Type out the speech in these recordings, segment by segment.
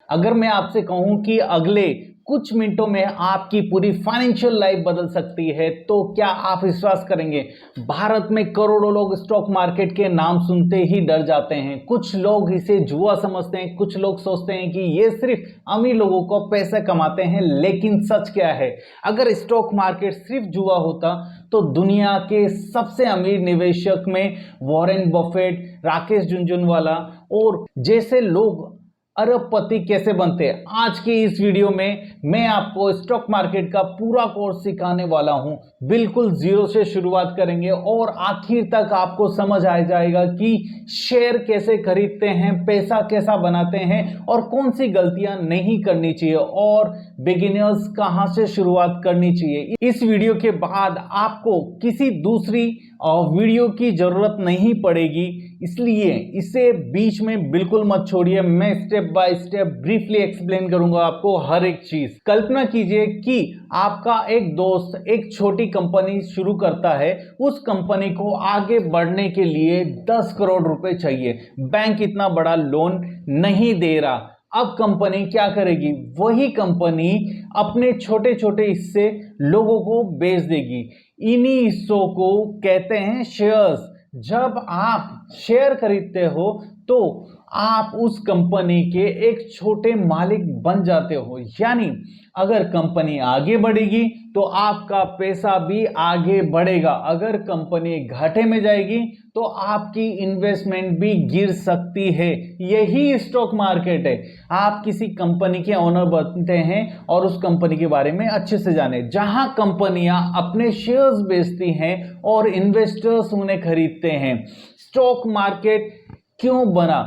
अगर मैं आपसे कहूं कि अगले कुछ मिनटों में आपकी पूरी फाइनेंशियल लाइफ बदल सकती है, तो क्या आप विश्वास करेंगे? भारत में करोड़ों लोग स्टॉक मार्केट के नाम सुनते ही डर जाते हैं। कुछ लोग इसे जुआ समझते हैं, कुछ लोग सोचते हैं कि ये सिर्फ अमीर लोगों को पैसे कमाते हैं। लेकिन सच क्या है? अगर स्टॉक मार्केट सिर्फ जुआ होता तो दुनिया के सबसे अमीर निवेशक में वॉरेन बफेट, राकेश झुनझुनवाला और जैसे लोग अरबपति कैसे बनते हैं। आज की इस वीडियो में मैं आपको स्टॉक मार्केट का पूरा कोर्स सिखाने वाला हूं। बिल्कुल जीरो से शुरुआत करेंगे और आखिर तक आपको समझ आ जाएगा कि शेयर कैसे खरीदते हैं, पैसा कैसा बनाते हैं और कौन सी गलतियां नहीं करनी चाहिए और बिगिनर्स कहां से शुरुआत करनी चाहिए। इस वीडियो के बाद आपको किसी दूसरी वीडियो की जरूरत नहीं पड़ेगी, इसलिए इसे बीच में बिल्कुल मत छोड़िए। मैं step by step briefly explain करूंगा आपको हर एक चीज। कल्पना कीजिए कि आपका एक दोस्त एक छोटी कंपनी शुरू करता है। उस कंपनी को आगे बढ़ने के लिए 10 करोड़ रुपए चाहिए। बैंक इतना बड़ा लोन नहीं दे रहा। अब कंपनी क्या करेगी? वही कंपनी अपने छोटे छोटे हिस्से लोगों को बेच देगी। इन्हीं हिस्सों को कहते हैं शेयर्स। जब आप शेयर खरीदते हो तो आप उस कंपनी के एक छोटे मालिक बन जाते हो। यानी अगर कंपनी आगे बढ़ेगी तो आपका पैसा भी आगे बढ़ेगा। अगर कंपनी घाटे में जाएगी तो आपकी इन्वेस्टमेंट भी गिर सकती है। यही स्टॉक मार्केट है। आप किसी कंपनी के ओनर बनते हैं और उस कंपनी के बारे में अच्छे से जाने। जहां कंपनियां अपने शेयर्स बेचती हैं और इन्वेस्टर्स उन्हें खरीदते हैं। स्टॉक मार्केट क्यों बना?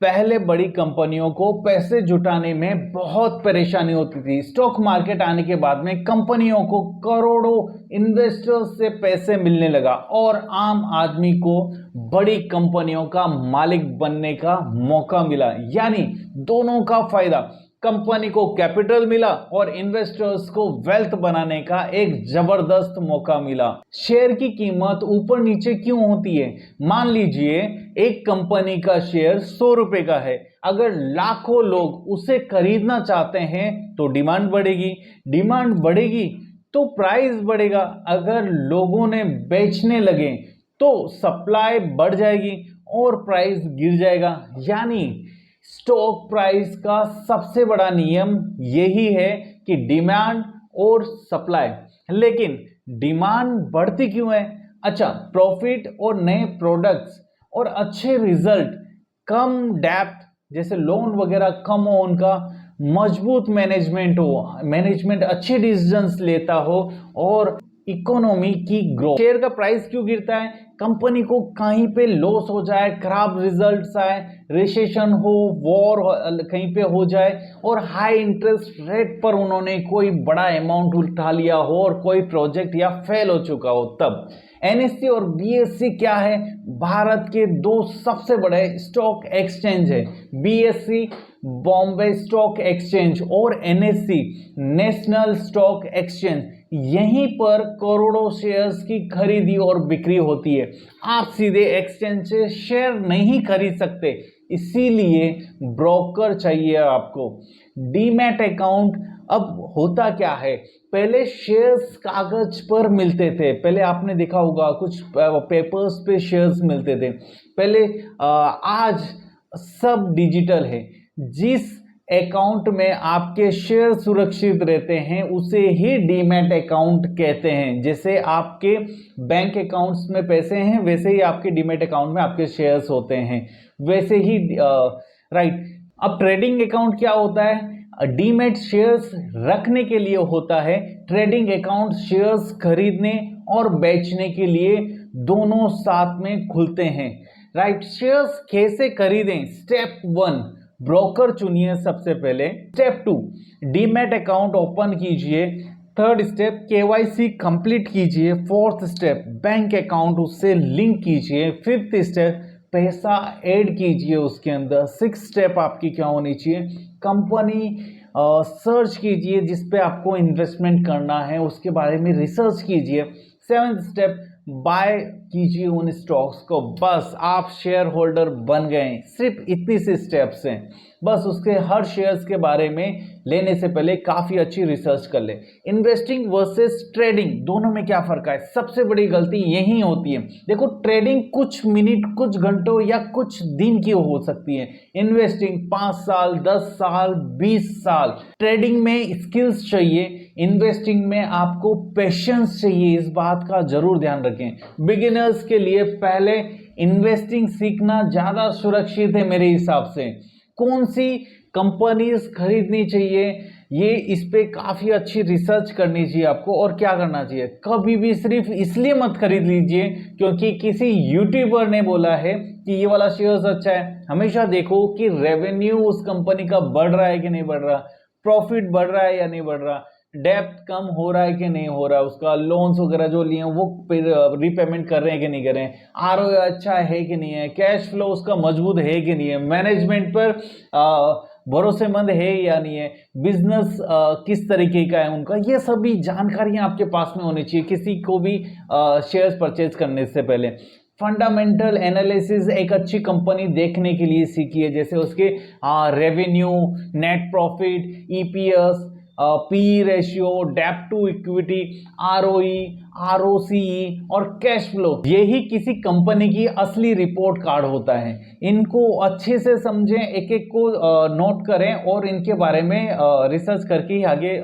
पहले बड़ी कंपनियों को पैसे जुटाने में बहुत परेशानी होती थी। स्टॉक मार्केट आने के बाद में कंपनियों को करोड़ों इन्वेस्टर्स से पैसे मिलने लगा और आम आदमी को बड़ी कंपनियों का मालिक बनने का मौका मिला। यानी दोनों का फायदा। कंपनी को कैपिटल मिला और इन्वेस्टर्स को वेल्थ बनाने का एक जबरदस्त मौका मिला। शेयर की कीमत ऊपर नीचे क्यों होती है? मान लीजिए एक कंपनी का शेयर 100 रुपए का है। अगर लाखों लोग उसे खरीदना चाहते हैं तो डिमांड बढ़ेगी। डिमांड बढ़ेगी तो प्राइस बढ़ेगा। अगर लोगों ने बेचने लगे तो सप्लाई बढ़ जाएगी और प्राइस गिर जाएगा। यानी स्टॉक प्राइस का सबसे बड़ा नियम यही है कि डिमांड और सप्लाई। लेकिन डिमांड बढ़ती क्यों है? अच्छा, प्रॉफिट और नए प्रोडक्ट्स और अच्छे रिजल्ट, कम डेप्थ जैसे लोन वगैरह कम हो, उनका मजबूत मैनेजमेंट हो, मैनेजमेंट अच्छे डिसीजंस लेता हो और इकोनॉमी की ग्रोथ। शेयर का प्राइस क्यों गिरता है? कंपनी को कहीं पे लॉस हो जाए, खराब रिजल्ट्स आए, रिसेशन हो, वॉर कहीं पे हो जाए और हाई इंटरेस्ट रेट पर उन्होंने कोई बड़ा अमाउंट उठा लिया हो और कोई प्रोजेक्ट या फेल हो चुका हो, तब। एनएससी और बीएससी क्या है? भारत के दो सबसे बड़े स्टॉक एक्सचेंज है। बीएससी बॉम्बे स्टॉक एक्सचेंज और एनएससी नेशनल स्टॉक एक्सचेंज। यहीं पर करोड़ों शेयर्स की खरीदी और बिक्री होती है। आप सीधे एक्सचेंज से शेयर नहीं खरीद सकते, इसीलिए ब्रोकर चाहिए आपको। डीमैट अकाउंट अब होता क्या है? पहले शेयर्स कागज पर मिलते थे। पहले आपने देखा होगा कुछ पेपर्स पे शेयर्स मिलते थे पहले। आज सब डिजिटल है। जिस अकाउंट में आपके शेयर सुरक्षित रहते हैं उसे ही डीमैट अकाउंट कहते हैं। जैसे आपके बैंक अकाउंट्स में पैसे हैं, वैसे ही आपके डीमैट अकाउंट में आपके शेयर्स होते हैं, वैसे ही राइट। अब ट्रेडिंग अकाउंट क्या होता है? डीमैट शेयर्स रखने के लिए होता है। ट्रेडिंग अकाउंट शेयर्स खरीदने और बेचने के लिए दोनों साथ में खुलते हैं। राइट। शेयर्स कैसे खरीदें? स्टेप 1, ब्रोकर चुनिए सबसे पहले। स्टेप 2, डीमैट अकाउंट ओपन कीजिए। थर्ड स्टेप, केवाईसी कंप्लीट कीजिए। फोर्थ स्टेप, बैंक अकाउंट उससे लिंक कीजिए। फिफ्थ स्टेप, पैसा ऐड कीजिए उसके अंदर। सिक्स स्टेप आपकी क्या होनी चाहिए? कंपनी सर्च कीजिए जिस पे आपको इन्वेस्टमेंट करना है, उसके बारे में रिसर्च कीजिए। सेवंथ स्टेप, बाय कीजिए उन स्टॉक्स को, बस आप शेयर होल्डर बन गए। सिर्फ इतनी सी स्टेप्स हैं, बस उसके हर शेयर्स के बारे में लेने से पहले काफी अच्छी रिसर्च कर ले। इन्वेस्टिंग वर्सेस ट्रेडिंग, दोनों में क्या फर्क है? सबसे बड़ी गलती यही होती है। देखो, ट्रेडिंग कुछ मिनट, कुछ घंटों या कुछ दिन की हो सकती है, इन्वेस्टिंग 5 साल, 10 साल, 20 साल। ट्रेडिंग में स्किल्स चाहिए, इन्वेस्टिंग में आपको पेशेंस चाहिए। इस बात का जरूर ध्यान रखें। बिगिनर्स के लिए पहले इन्वेस्टिंग सीखना ज्यादा सुरक्षित है मेरे हिसाब से। कौन सी कंपनीज खरीदनी चाहिए, ये इस पे काफी अच्छी रिसर्च करनी चाहिए आपको। और क्या करना चाहिए, कभी भी सिर्फ इसलिए मत खरीद लीजिए क्योंकि किसी यूट्यूबर ने बोला है कि ये वाला शेयर अच्छा है। हमेशा देखो कि रेवेन्यू उस कंपनी का बढ़ रहा है कि नहीं बढ़ रहा, प्रॉफिट बढ़ रहा है या नहीं बढ़ रहा, डेप्थ कम हो रहा है कि नहीं हो रहा, उसका लोन्स वगैरह जो लिए हैं वो रीपेमेंट कर रहे हैं कि नहीं कर रहे हैं, आरओए अच्छा है कि नहीं है, कैश फ्लो उसका मजबूत है कि नहीं है, मैनेजमेंट पर भरोसेमंद है या नहीं है, बिजनेस किस तरीके का है उनका, ये सभी जानकारियां आपके पास में होनी चाहिए किसी को भी शेयर्स परचेज करने से पहले। फंडामेंटल एनालिसिस एक अच्छी कंपनी देखने के लिए सीखिए, जैसे उसके revenue, net profit, EPS, P ratio, डेब्ट टू इक्विटी, आरओई, आरओसीई और कैश फ्लो। यही किसी कंपनी की असली रिपोर्ट कार्ड होता है। इनको अच्छे से समझें, एक एक को नोट करें और इनके बारे में रिसर्च करके ही आगे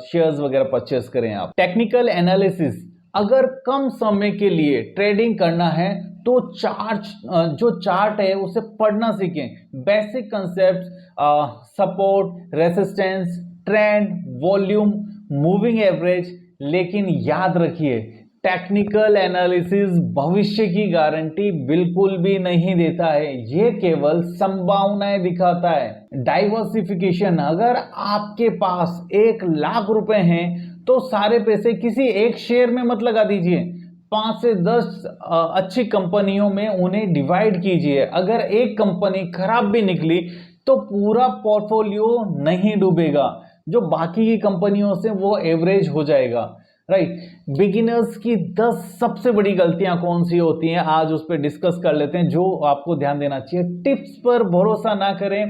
शेयर्स वगैरह परचेस करें आप। टेक्निकल एनालिसिस, अगर कम समय के लिए ट्रेडिंग करना है तो जो चार्ट है उसे पढ़ना सीखें। Basic concept, support, resistance, trend, volume, moving average. लेकिन याद रखिए, टेक्निकल एनालिसिस भविष्य की गारंटी बिल्कुल भी नहीं देता है, ये केवल संभावनाएं दिखाता है। डाइवर्सिफिकेशन, अगर आपके पास 1 लाख रुपए हैं तो सारे पैसे किसी एक शेयर में मत लगा दीजिए, 5 से 10 अच्छी कंपनियों में उन्हें डिवाइड कीजिए। अगर एक कंपनी खराब भी निकली तो पूरा पोर्टफोलियो नहीं डूबेगा, जो बाकी की कंपनियों से वो एवरेज हो जाएगा, राइट। बिगिनर्स की 10 सबसे बड़ी गलतियां कौन सी होती हैं, आज उस पर डिस्कस कर लेते हैं, जो आपको ध्यान देना चाहिए। टिप्स पर भरोसा ना करें,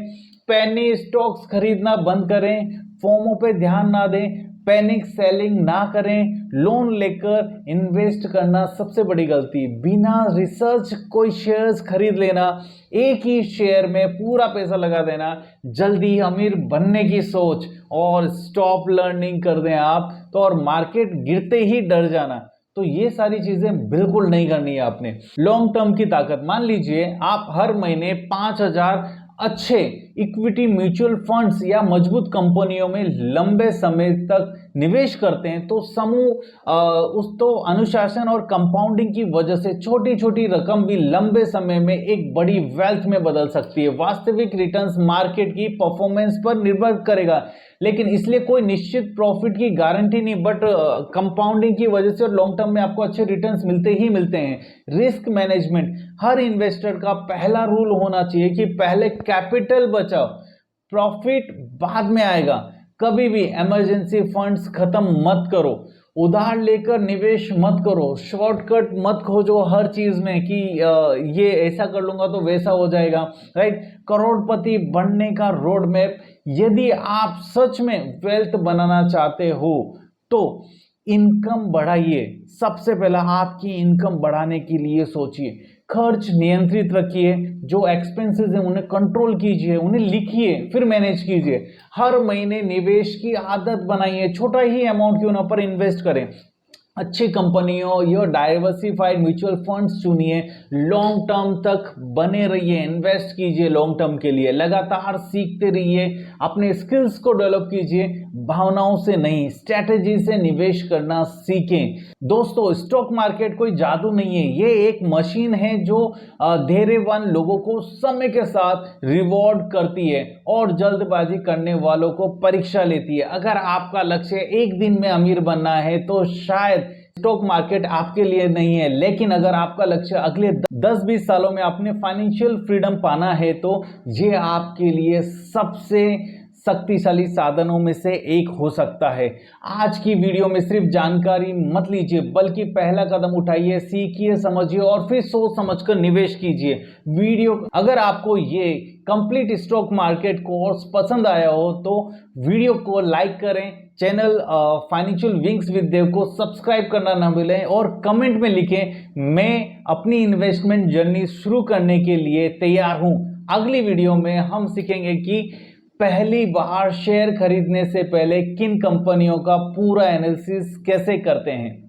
पेनी स्टॉक्स खरीदना बंद करें, फोमो पे ध्यान ना दें, पैनिक सेलिंग ना करें, लोन लेकर इन्वेस्ट करना सबसे बड़ी गलती, बिना रिसर्च कोई शेयर्स खरीद लेना, एक ही शेयर में पूरा पैसा लगा देना, जल्दी अमीर बनने की सोच और स्टॉप लर्निंग कर दें आप तो, और मार्केट गिरते ही डर जाना, तो ये सारी चीजें बिल्कुल नहीं करनी है आपने। लॉन्ग टर्म की ताकत, मान लीजिए आप हर महीने 5,000 अच्छे इक्विटी म्यूचुअल फंड्स या मजबूत कंपनियों में लंबे समय तक निवेश करते हैं तो अनुशासन और कंपाउंडिंग की वजह से छोटी छोटी रकम भी लंबे समय में एक बड़ी वेल्थ में बदल सकती है। वास्तविक रिटर्न्स मार्केट की परफॉर्मेंस पर निर्भर करेगा, लेकिन इसलिए कोई निश्चित प्रॉफिट की गारंटी नहीं, बट कंपाउंडिंग की वजह से लॉन्ग टर्म में आपको अच्छे रिटर्न्स मिलते ही मिलते हैं। रिस्क मैनेजमेंट, हर इन्वेस्टर का पहला रूल होना चाहिए कि पहले कैपिटल बचाओ, प्रॉफिट बाद में आएगा। कभी भी इमरजेंसी फंड्स खत्म मत करो, उधार लेकर निवेश मत करो, शॉर्टकट मत खोजो हर चीज में कि ये ऐसा कर लूंगा तो वैसा हो जाएगा, राइट। करोड़पति बनने का रोड मैप, यदि आप सच में वेल्थ बनाना चाहते हो तो इनकम बढ़ाइए। सबसे पहला आपकी इनकम बढ़ाने के लिए सोचिए, खर्च नियंत्रित रखिए, जो एक्सपेंसेस हैं उन्हें कंट्रोल कीजिए, उन्हें लिखिए, फिर मैनेज कीजिए। हर महीने निवेश की आदत बनाइए, छोटा ही अमाउंट क्यों ना पर इन्वेस्ट करें। अच्छी कंपनियों या डाइवर्सिफाइड म्यूचुअल फंड्स चुनिए, लॉन्ग टर्म तक बने रहिए, इन्वेस्ट कीजिए लॉन्ग टर्म के लिए, लगातार सीखते रहिए, अपने स्किल्स को डेवलप कीजिए, भावनाओं से नहीं स्ट्रैटेजी से निवेश करना सीखें। दोस्तों, स्टॉक मार्केट कोई जादू नहीं है, ये एक मशीन है जो धैर्यवान लोगों को समय के साथ रिवॉर्ड करती है और जल्दबाजी करने वालों को परीक्षा लेती है। अगर आपका लक्ष्य एक दिन में अमीर बनना है तो शायद स्टॉक मार्केट आपके लिए नहीं है, लेकिन अगर आपका लक्ष्य अगले 10-20 सालों में अपने फाइनेंशियल फ्रीडम पाना है तो ये आपके लिए सबसे शक्तिशाली साधनों में से एक हो सकता है। आज की वीडियो में सिर्फ जानकारी मत लीजिए, बल्कि पहला कदम उठाइए, सीखिए, समझिए और फिर सोच समझकर निवेश कीजिए। वीडियो अगर आपको ये कंप्लीट स्टॉक मार्केट कोर्स पसंद आया हो तो वीडियो को लाइक करें, चैनल फाइनेंशियल विंग्स विद देव को सब्सक्राइब करना ना भूलें और कमेंट में लिखें मैं अपनी इन्वेस्टमेंट जर्नी शुरू करने के लिए तैयार हूं। अगली वीडियो में हम सीखेंगे कि पहली बार शेयर खरीदने से पहले किन कंपनियों का पूरा एनालिसिस कैसे करते हैं।